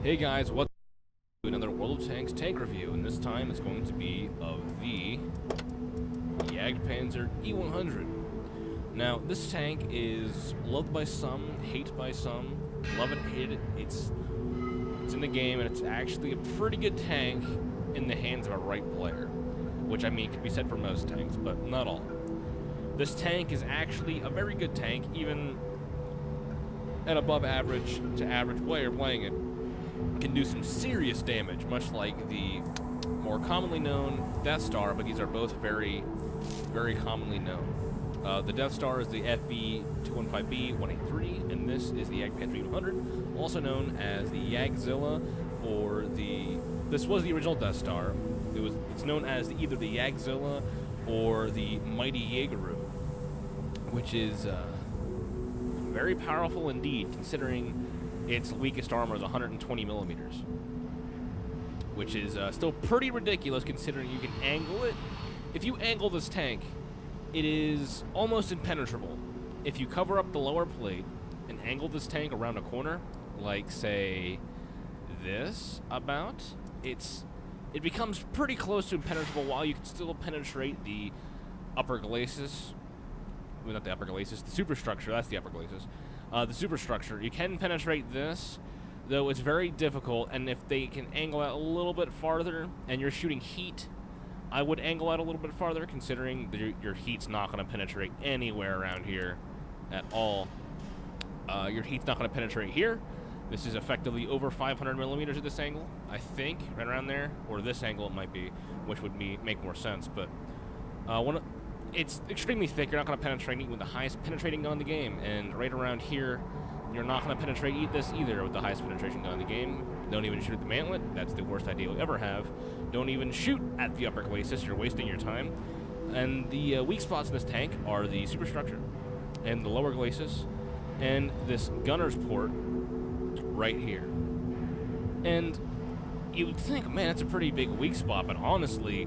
Hey guys, what's up? Another World of Tanks tank review, and this time it's going to be of the JagdPanzer E100. Now, this tank is loved by some, hated by some, love it, hate it. It's in the game, and it's actually a pretty good tank in the hands of a right player, which I mean could be said for most tanks, but not all. This tank is actually a very good tank, even an above average to average player playing it can do some serious damage, much like the more commonly known Death Star, but these are both very, very commonly known. The Death Star is the FV215B183, and this is the JagdPanzer E100, also known as the Yagzilla, or this was the original Death Star. It's known as either the Yagzilla or the Mighty Jaegeru, which is very powerful indeed, considering its weakest armor is 120 millimeters, which is still pretty ridiculous considering you can angle it. If you angle this tank, it is almost impenetrable. If you cover up the lower plate and angle this tank around a corner, like say this it becomes pretty close to impenetrable, while you can still penetrate the upper glacis. Well, not the upper glacis, the superstructure. That's the upper glacis. The superstructure. You can penetrate this, though it's very difficult, and if they can angle out a little bit farther and you're shooting heat, I would angle out a little bit farther, considering that your heat's not going to penetrate anywhere around here at all. Your heat's not going to penetrate here. This is effectively over 500 millimeters at this angle, I think, right around there, or this angle it might be, which would make more sense, but it's extremely thick. You're not going to penetrate with the highest penetrating gun in the game, and right around here, you're not going to penetrate this either with the highest penetration gun in the game. Don't even shoot at the mantlet. That's the worst idea you'll ever have. Don't even shoot at the upper glacis. You're wasting your time. And the weak spots in this tank are the superstructure and the lower glacis and this gunner's port right here. And you would think, man, that's a pretty big weak spot, but honestly,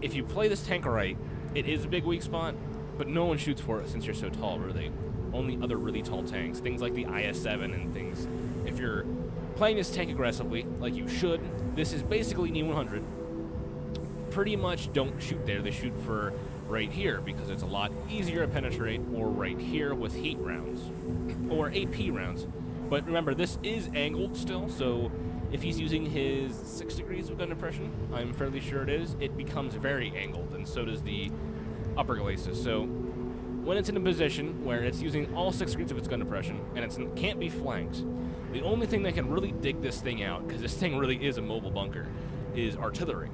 if you play this tank right, it is a big weak spot, but no one shoots for it since you're so tall, really. Only other really tall tanks, things like the IS-7 and things. If you're playing this tank aggressively, like you should, this is basically an E100. Pretty much don't shoot there. They shoot for right here because it's a lot easier to penetrate, or right here with heat rounds, or AP rounds. But remember, this is angled still, so if he's using his 6 degrees of gun depression, I'm fairly sure it is, it becomes very angled, and so does the upper glacis. So when it's in a position where it's using all 6 degrees of its gun depression, and it can't be flanked, the only thing that can really dig this thing out, because this thing really is a mobile bunker, is artillery.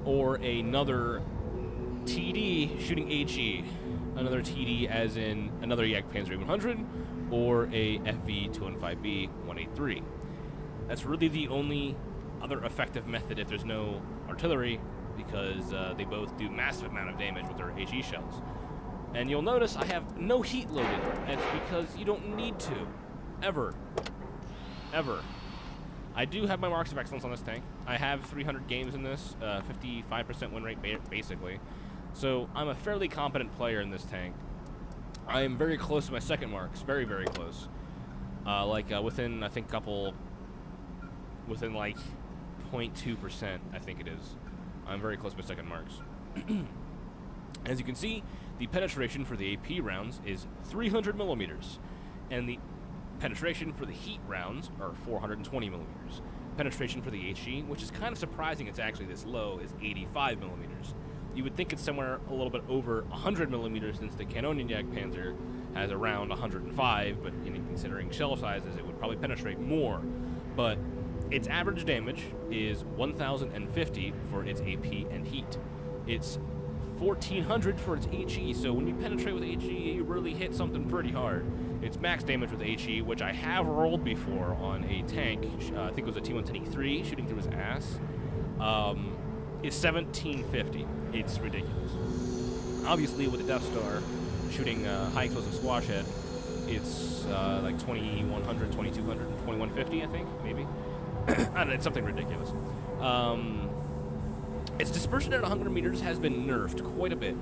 Or another TD shooting HE. Another TD as in another JagdPanzer E100, or a FV215B183. That's really the only other effective method if there's no artillery, because they both do massive amount of damage with their HE shells. And you'll notice I have no heat loaded. That's because you don't need to. Ever. Ever. I do have my marks of excellence on this tank. I have 300 games in this, 55% win rate basically. So I'm a fairly competent player in this tank. I am very close to my second marks, very, very close. Within, I think, within like 0.2%, I think it is. I'm very close to my second marks. As you can see, the penetration for the AP rounds is 300 millimeters, and the penetration for the heat rounds are 420 millimeters. Penetration for the HE, which is kind of surprising it's actually this low, is 85 millimeters. You would think it's somewhere a little bit over 100 millimeters, since the Canonian JagdPanzer has around 105, but considering shell sizes, it would probably penetrate more. But its average damage is 1,050 for its AP and heat. It's 1,400 for its HE, so when you penetrate with HE, you really hit something pretty hard. Its max damage with HE, which I have rolled before on a tank, I think it was a T110E3 shooting through his ass, is 1,750. It's ridiculous. Obviously, with the Death Star shooting high explosive squash head, it's like 2,100, 2,200, 2,150, I think, maybe. I don't know, it's something ridiculous. Its dispersion at 100 meters has been nerfed quite a bit.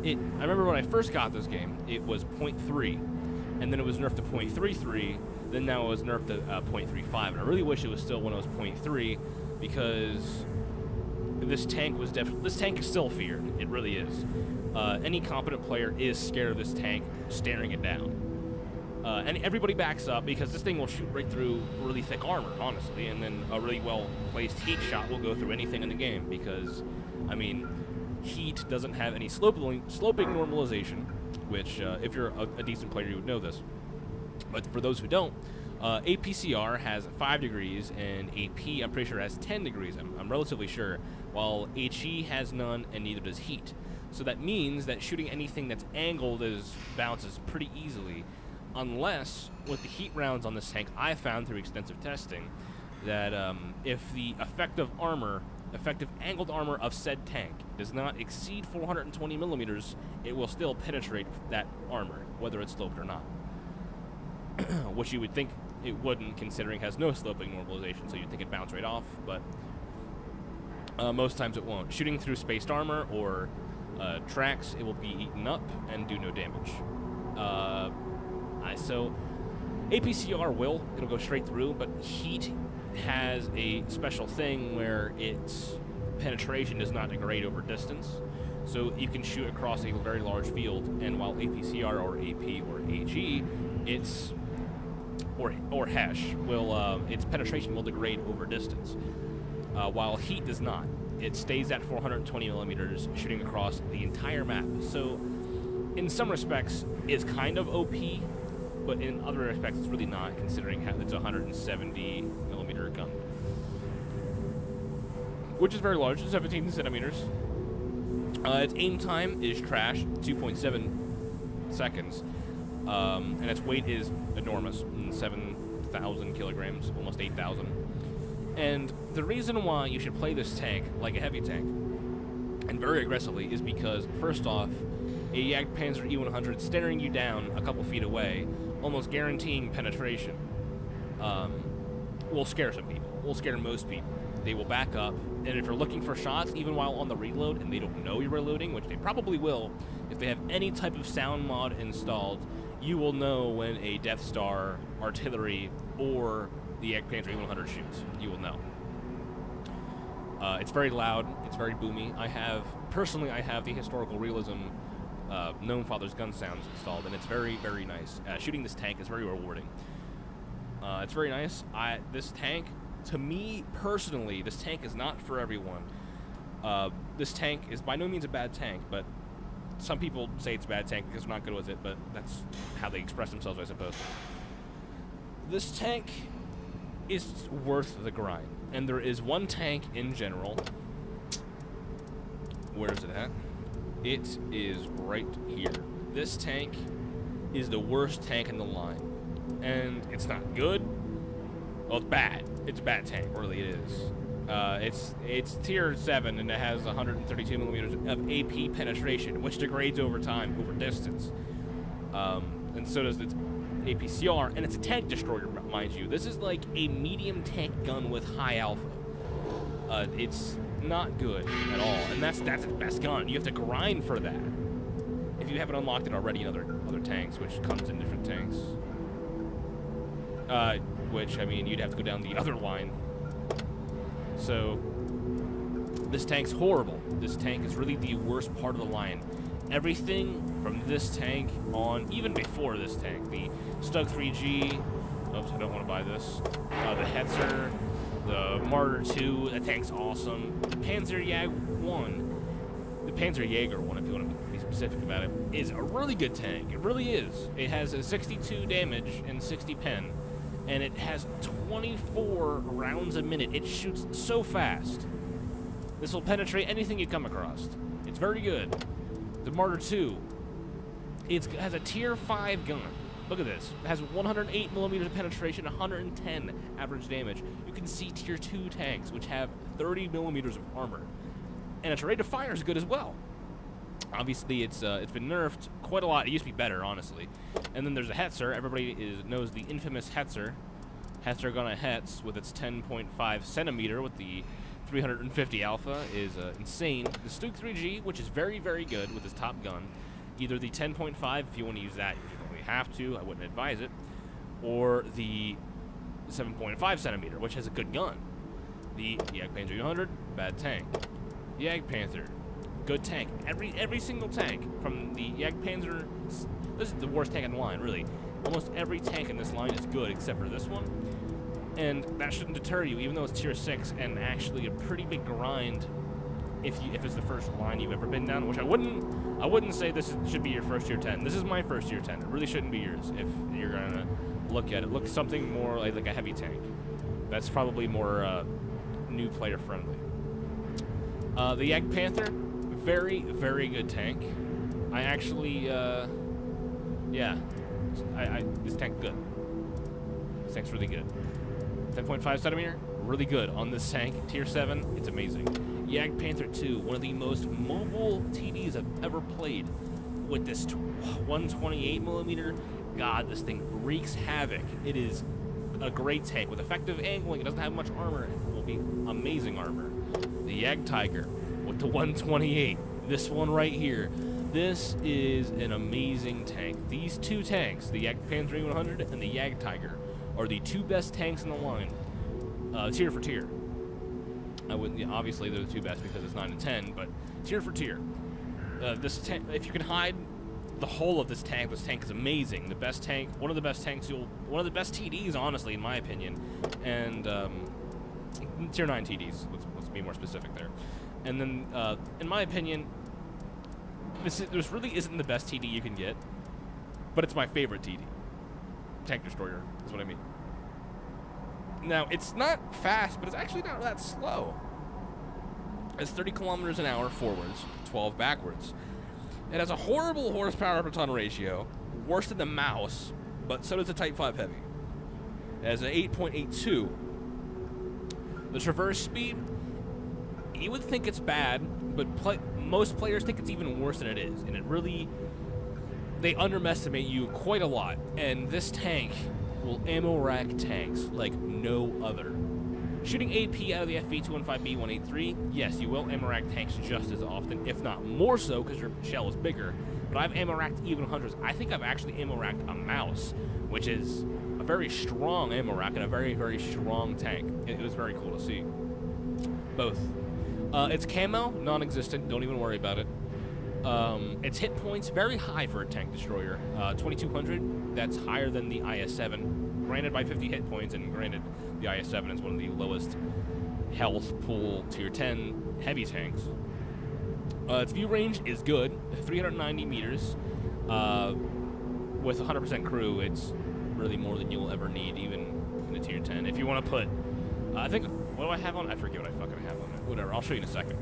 I remember when I first got this game, it was 0.3, and then it was nerfed to 0.33, Then now it was nerfed to 0.35, and I really wish it was still when it was 0.3, because this tank is still feared. It really is. Any competent player is scared of this tank, staring it down. And everybody backs up because this thing will shoot right through really thick armor, honestly, and then a really well-placed heat shot will go through anything in the game because, I mean, heat doesn't have any sloping normalization, which, if you're a decent player, you would know this. But for those who don't, APCR has 5 degrees, and AP, I'm pretty sure, has 10 degrees. I'm relatively sure, while HE has none, and neither does heat. So that means that shooting anything that's angled bounces pretty easily, unless, with the heat rounds on this tank, I found through extensive testing, that if the effective angled armor of said tank does not exceed 420 millimeters, it will still penetrate that armor, whether it's sloped or not. Which you would think it wouldn't, considering it has no sloping normalization, so you'd think it'd bounce right off, but most times it won't. Shooting through spaced armor or tracks, it will be eaten up and do no damage. So APCR it'll go straight through, but heat has a special thing where its penetration does not degrade over distance. So you can shoot across a very large field, and while APCR or AP or HE, or HESH its penetration will degrade over distance, while heat does not. It stays at 420 millimeters, shooting across the entire map. So in some respects, it's kind of OP, but in other respects, it's really not, considering how it's a 170 millimeter gun, which is very large, 17 centimeters. Its aim time is trash, 2.7 seconds, and its weight is enormous, 7,000 kilograms, almost 8,000. And the reason why you should play this tank like a heavy tank, and very aggressively, is because, first off, a JagdPanzer E100 staring you down a couple feet away, almost guaranteeing penetration, will scare some people, will scare most people. They will back up, and if you're looking for shots, even while on the reload, and they don't know you're reloading, which they probably will, if they have any type of sound mod installed, you will know when a Death Star, artillery, or the JagdPanzer E100 shoots. You will know. It's very loud, it's very boomy. Personally, I have the historical realism Gnome Father's gun sounds installed, and it's very, very nice. Shooting this tank is very rewarding. It's very nice. This tank, to me personally, this tank is not for everyone. This tank is by no means a bad tank, but some people say it's a bad tank because they're not good with it, but that's how they express themselves, I suppose. This tank is worth the grind, and there is one tank in general. Where is it at? It is right here. This tank is the worst tank in the line, and it's not good. Well, it's bad. It's a bad tank, really it is. It's tier 7, and it has 132 millimeters of AP penetration, which degrades over time, over distance. And so does its APCR, and it's a tank destroyer, mind you. This is like a medium tank gun with high alpha. It's not good at all, and that's its best gun. You have to grind for that if you haven't unlocked it already in other tanks, which comes in different tanks. Which, I mean, you'd have to go down the other line. So this tank's horrible. This tank is really the worst part of the line. Everything from this tank on, even before this tank, the Stug 3G, oops, I don't want to buy this, the Hetzer, the Martyr 2, that tank's awesome. The Panzer Jag 1, the Panzer Jaeger 1, if you want to be specific about it, is a really good tank. It really is. It has a 62 damage and 60 pen, and it has 24 rounds a minute. It shoots so fast. This will penetrate anything you come across. It's very good. The Martyr 2, it has a tier 5 gun. Look at this. It has 108 millimeters of penetration, 110 average damage. You can see tier 2 tanks, which have 30 millimeters of armor. And its rate of fire is good as well. Obviously, it's been nerfed quite a lot. It used to be better, honestly. And then there's a Hetzer. Everybody knows the infamous Hetzer. Hetzer gonna Hetz with its 10.5 centimeter with the 350 alpha is insane. The Stug 3G, which is very, very good with his top gun. Either the 10.5, if you want to use that, you don't really have to. I wouldn't advise it. or the 7.5 centimeter, which has a good gun. The JagdPanzer E100, bad tank. JagdPanzer, good tank. Every single tank from the JagdPanzer, this is the worst tank in the line, really. Almost every tank in this line is good except for this one. And that shouldn't deter you, even though it's tier 6 and actually a pretty big grind if it's the first line you've ever been down, which I wouldn't say should be your first tier 10. This is my first tier 10. It really shouldn't be yours if you're gonna look at it. Look something more like a heavy tank. That's probably more new player friendly. The JagdPanzer, very, very good tank. I actually, yeah, this tank's good. This tank's really good. 10.5 centimeter, really good on this tank. Tier 7, it's amazing. JagdPanzer 2, one of the most mobile TDs I've ever played. With this 128 millimeter, God, this thing wreaks havoc. It is a great tank with effective angling. It doesn't have much armor. It will be amazing armor. The JagdTiger with the 128. This one right here. This is an amazing tank. These two tanks, the JagdPanzer E100 and the JagdTiger, are the two best tanks in the line, tier for tier. I wouldn't, obviously they're the two best because it's 9 and 10, but tier for tier. This tank, if you can hide the whole of this tank is amazing. The best tank, one of the best tanks, one of the best TDs, honestly, in my opinion, and tier 9 TDs. Let's be more specific there. And then, in my opinion, this really isn't the best TD you can get, but it's my favorite TD. Tank destroyer is what I mean. Now, it's not fast, but it's actually not that slow. It's 30 kilometers an hour forwards, 12 backwards. It has a horrible horsepower per ton ratio, worse than the mouse, but so does the Type 5 Heavy. It has an 8.82. The traverse speed, you would think it's bad, but most players think it's even worse than it is, and it really, they underestimate you quite a lot, and this tank will ammo rack tanks like no other. Shooting AP out of the FV215B183, yes, you will ammo rack tanks just as often, if not more so, because your shell is bigger. But I've ammo racked E100s. I think I've actually ammo racked a mouse, which is a very strong ammo rack and a very, very strong tank. It was very cool to see. Both. Its camo, non-existent. Don't even worry about it. Its hit points, very high for a tank destroyer. 2200, that's higher than the IS-7. Granted by 50 hit points, and granted the IS-7 is one of the lowest health pool tier 10 heavy tanks. Its view range is good, 390 meters. With 100% crew, it's really more than you'll ever need, even in a tier 10. If you want to put, I think, what do I have on? I forget what I fucking have on it. Whatever, I'll show you in a second.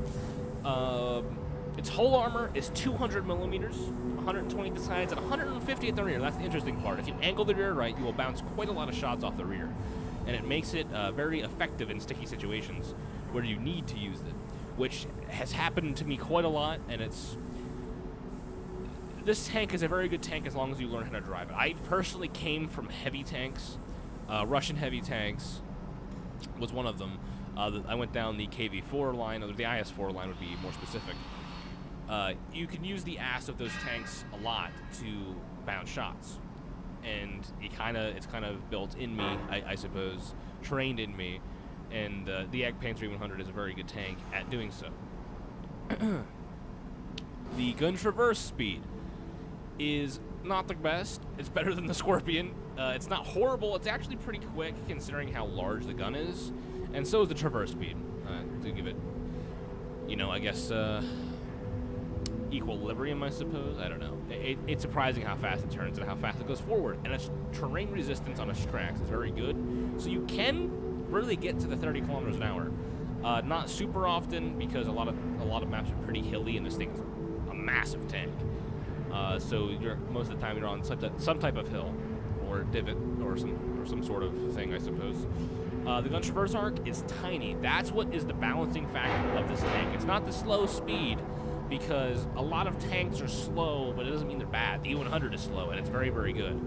Its whole armor is 200 millimeters, 120 at the sides, and 150 at the rear. That's the interesting part. If you angle the rear right, you will bounce quite a lot of shots off the rear. And it makes it very effective in sticky situations where you need to use it, which has happened to me quite a lot, and this tank is a very good tank as long as you learn how to drive it. I personally came from heavy tanks. Russian heavy tanks was one of them. I went down the KV4 line, or the IS4 line would be more specific. You can use the ass of those tanks a lot to bounce shots, and it's kind of built in me, I suppose, trained in me, and the JagdPanzer E100 is a very good tank at doing so. The gun traverse speed is not the best. It's better than the Scorpion. It's not horrible. It's actually pretty quick considering how large the gun is, and so is the traverse speed. To give it, I guess, equilibrium, I suppose. I don't know. It's surprising how fast it turns and how fast it goes forward. And its terrain resistance on its tracks is very good. So you can really get to the 30 kilometers an hour. Not super often because a lot of maps are pretty hilly and this thing's a massive tank. So most of the time you're on some type of hill or divot or some sort of thing, I suppose. The gun traverse arc is tiny. That's what is the balancing factor of this tank. It's not the slow speed, because a lot of tanks are slow, but it doesn't mean they're bad. The E100 is slow, and it's very, very good.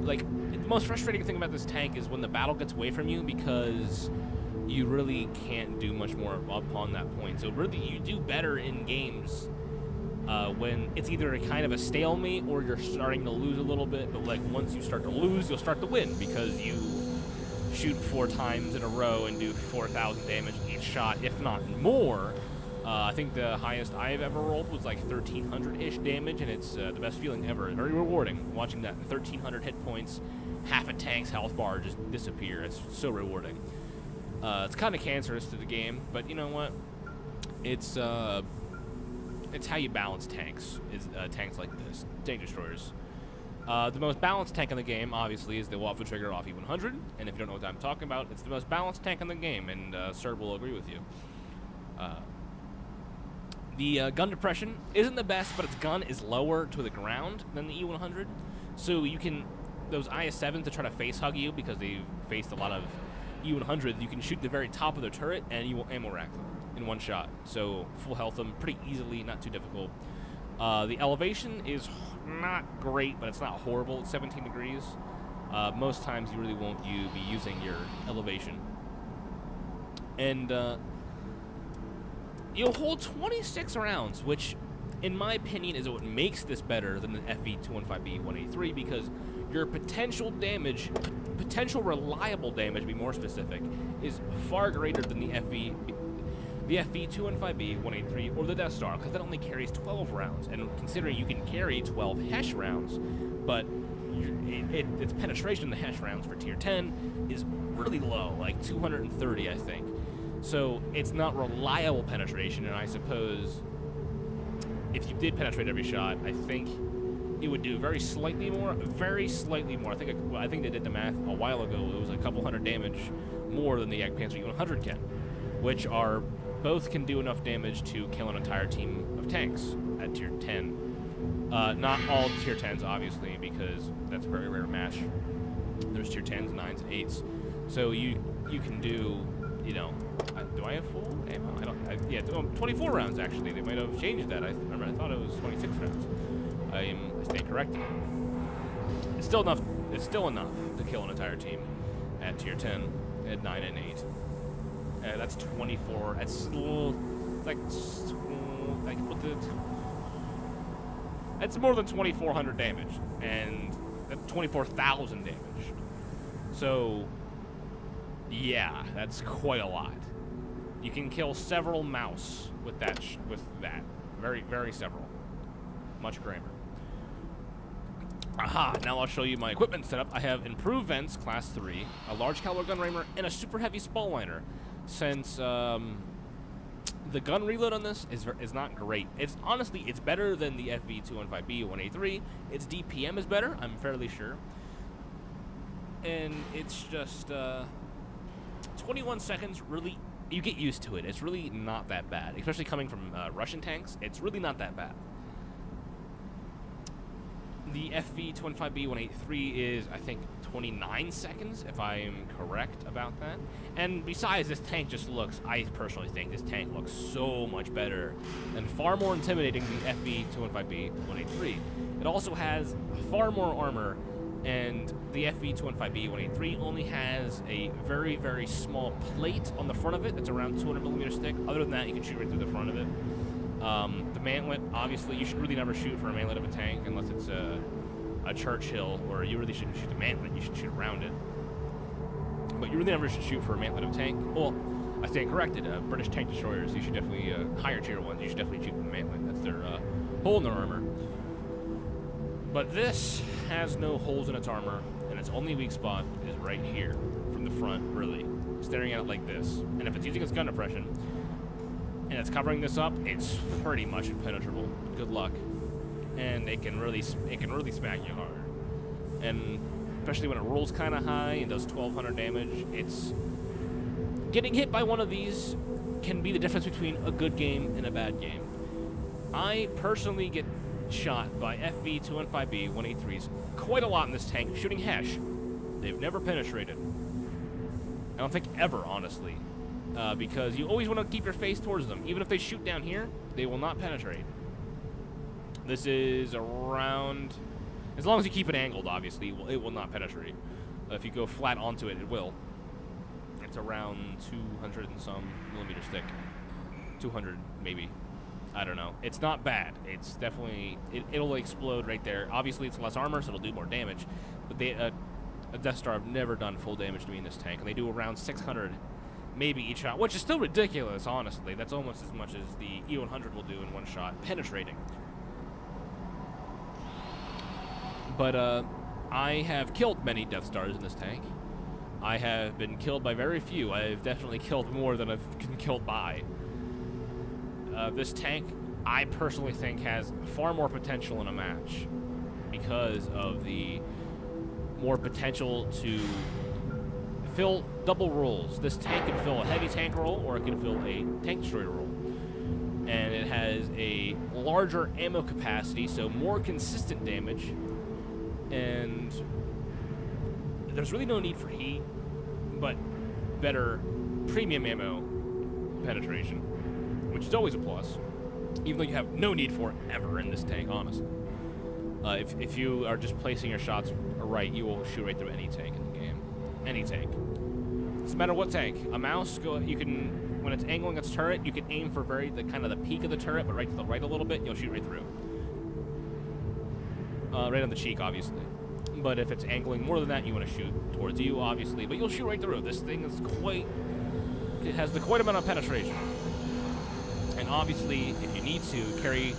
Like, the most frustrating thing about this tank is when the battle gets away from you, because you really can't do much more upon that point. So really, you do better in games when it's either a kind of a stalemate or you're starting to lose a little bit, but like once you start to lose, you'll start to win because you shoot 4 times in a row and do 4,000 damage each shot, if not more. I think the highest I've ever rolled was like 1,300-ish damage, and it's the best feeling ever. Very rewarding watching that 1,300 hit points, half a tank's health bar just disappear. It's so rewarding. It's kind of cancerous to the game, but you know what? It's how you balance tanks. Is tanks like this, tank destroyers. The most balanced tank in the game, obviously, is the Waffle Trigger off E100, and if you don't know what I'm talking about, it's the most balanced tank in the game, and Sir will agree with you. The gun depression isn't the best, but its gun is lower to the ground than the E100, so you can, those IS-7s that try to face hug you because they've faced a lot of E100s, you can shoot the very top of their turret and you will ammo rack them in one shot, so full health them pretty easily, not too difficult. The elevation is not great, but it's not horrible. It's 17 degrees. Most times you really won't be using your elevation. And you'll hold 26 rounds, which in my opinion is what makes this better than the FV215B183, because your potential damage, potential reliable damage to be more specific, is far greater than the FV215B183 or the Death Star, because that only carries 12 rounds, and considering you can carry 12 HESH rounds, but its penetration in the HESH rounds for tier 10 is really low, like 230 I think. So it's not reliable penetration, and I suppose if you did penetrate every shot, I think it would do very slightly more. I think they did the math a while ago. It was a couple hundred damage more than the JagdPanzer E100 can, which are both can do enough damage to kill an entire team of tanks at tier 10. Not all tier 10s, obviously, because that's a very rare match. There's tier 10s, 9s, and 8s. So you can do, you know, do I have full ammo? Yeah, 24 rounds, actually. They might have changed that. I thought it was 26 rounds. I stand corrected. It's still enough to kill an entire team at tier 10, at 9 and 8. That's 24. That's that's more than 2,400 damage, and that's 24,000 damage. So, yeah, that's quite a lot. You can kill several mouse with that. Very, very several. Much grammar. Aha! Now I'll show you my equipment setup. I have improved vents, class 3, a large caliber gun raimer, and a super heavy spall liner. Since the gun reload on this is not great. It's honestly, it's better than the FV215B183. Its DPM is better, I'm fairly sure. And it's just 21 seconds. Really, you get used to it. It's really not that bad, especially coming from Russian tanks. It's really not that bad. The FV215B183 is, I think, 29 seconds, if I am correct about that. And besides, this tank just looks, I personally think this tank looks so much better and far more intimidating than FV215B183. It also has far more armor, and the FV215B183 only has a very, very small plate on the front of it that's around 200mm thick. Other than that, you can shoot right through the front of it. The mantlet, obviously, you should really never shoot for a mantlet of a tank unless it's a Churchill, or you really shouldn't shoot the mantlet, you should shoot around it. But you really never should shoot for a mantlet of a tank. Well, I stand corrected, British tank destroyers, you should definitely, higher tier ones, you should definitely shoot from the mantlet. That's their hole in their armor. But this has no holes in its armor, and its only weak spot is right here, from the front, really, staring at it like this. And if it's using its gun depression, and it's covering this up, it's pretty much impenetrable. Good luck. And it can really smack you hard. And especially when it rolls kind of high and does 1,200 damage, it's getting hit by one of these can be the difference between a good game and a bad game. I personally get shot by FV215B183s quite a lot in this tank shooting HESH. They've never penetrated. I don't think ever, honestly. Because you always want to keep your face towards them. Even if they shoot down here, they will not penetrate. This is around, as long as you keep it angled, obviously, it will not penetrate. If you go flat onto it, it will. It's around 200 and some millimeters thick. 200, maybe. I don't know. It's not bad. It's definitely... It'll explode right there. Obviously, it's less armor, so it'll do more damage. But a Death Star have never done full damage to me in this tank, and they do around 600 maybe each shot, which is still ridiculous, honestly. That's almost as much as the E100 will do in one shot, penetrating. But I have killed many Death Stars in this tank. I have been killed by very few. I've definitely killed more than I've been killed by. This tank, I personally think, has far more potential in a match because of the more potential to fill double roles. This tank can fill a heavy tank role, or it can fill a tank destroyer role. And it has a larger ammo capacity, so more consistent damage. And there's really no need for heat, but better premium ammo penetration, which is always a plus, even though you have no need for it ever in this tank, honestly. If you are just placing your shots right, you will shoot right through any tank in the game. Any tank. Doesn't matter what tank. A mouse, you can, when it's angling its turret, you can aim for kind of the peak of the turret, but right to the right a little bit, you'll shoot right through. Right on the cheek, obviously. But if it's angling more than that, you want to shoot towards you, obviously. But you'll shoot right through. This thing is it has quite amount of penetration. And obviously, if you need to, carry,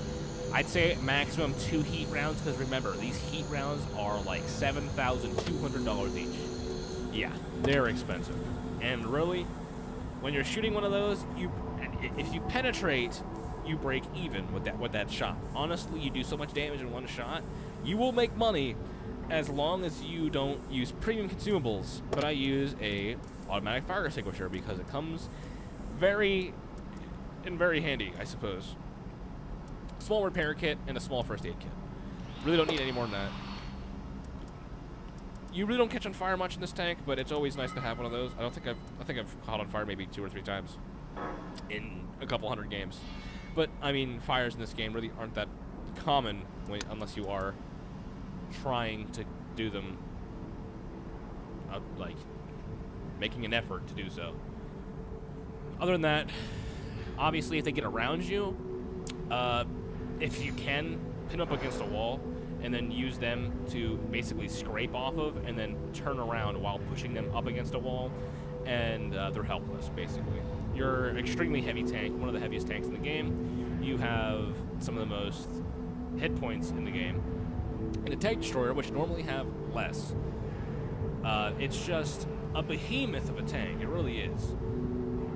I'd say maximum 2 heat rounds, because remember, these heat rounds are like $7,200 each. Yeah, they're expensive. And really, when you're shooting one of those, if you penetrate, you break even with that shot. Honestly, you do so much damage in one shot, you will make money as long as you don't use premium consumables. But I use a automatic fire extinguisher because it comes very handy, I suppose. Small repair kit and a small first aid kit. Really don't need any more than that. You really don't catch on fire much in this tank, but it's always nice to have one of those. I think I've caught on fire maybe 2 or 3 times in a couple hundred games. But I mean, fires in this game really aren't that common unless you are trying to do them, like making an effort to do so. Other than that, obviously, if they get around you, if you can, pin up against a wall and then use them to basically scrape off of and then turn around while pushing them up against a wall, and they're helpless, basically. You're an extremely heavy tank, one of the heaviest tanks in the game. You have some of the most hit points in the game. And a tank destroyer, which normally have less, it's just a behemoth of a tank. It really is.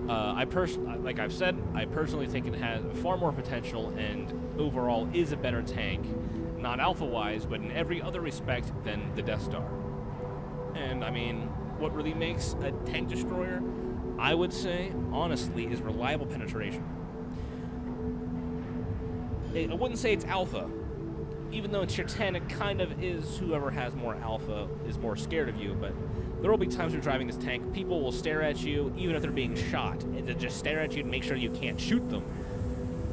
Like I've said, I personally think it has far more potential and overall is a better tank, not alpha-wise, but in every other respect than the Death Star. And I mean, what really makes a tank destroyer, I would say, honestly, is reliable penetration. I wouldn't say it's alpha. Even though it's your 10, it kind of is. Whoever has more alpha is more scared of you, but there will be times you're driving this tank, people will stare at you, even if they're being shot, and they just stare at you to make sure you can't shoot them,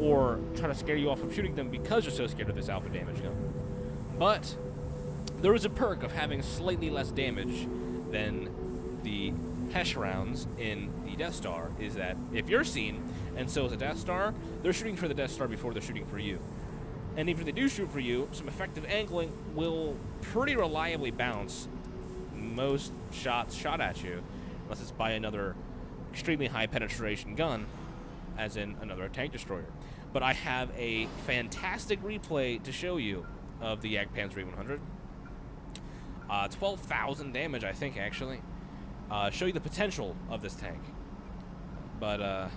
or try to scare you off from shooting them because you're so scared of this alpha damage gun. But there is a perk of having slightly less damage than the Hesh rounds in the Death Star, is that if you're seen, and so is a Death Star, they're shooting for the Death Star before they're shooting for you. And even if they do shoot for you, some effective angling will pretty reliably bounce most shots shot at you, unless it's by another extremely high penetration gun, as in another tank destroyer. But I have a fantastic replay to show you of the JagdPanzer E100. 12,000 damage, I think, actually. Show you the potential of this tank. But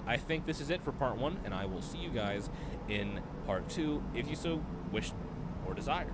I think this is it for part 1, and I will see you guys in part 2, if you so wish or desire.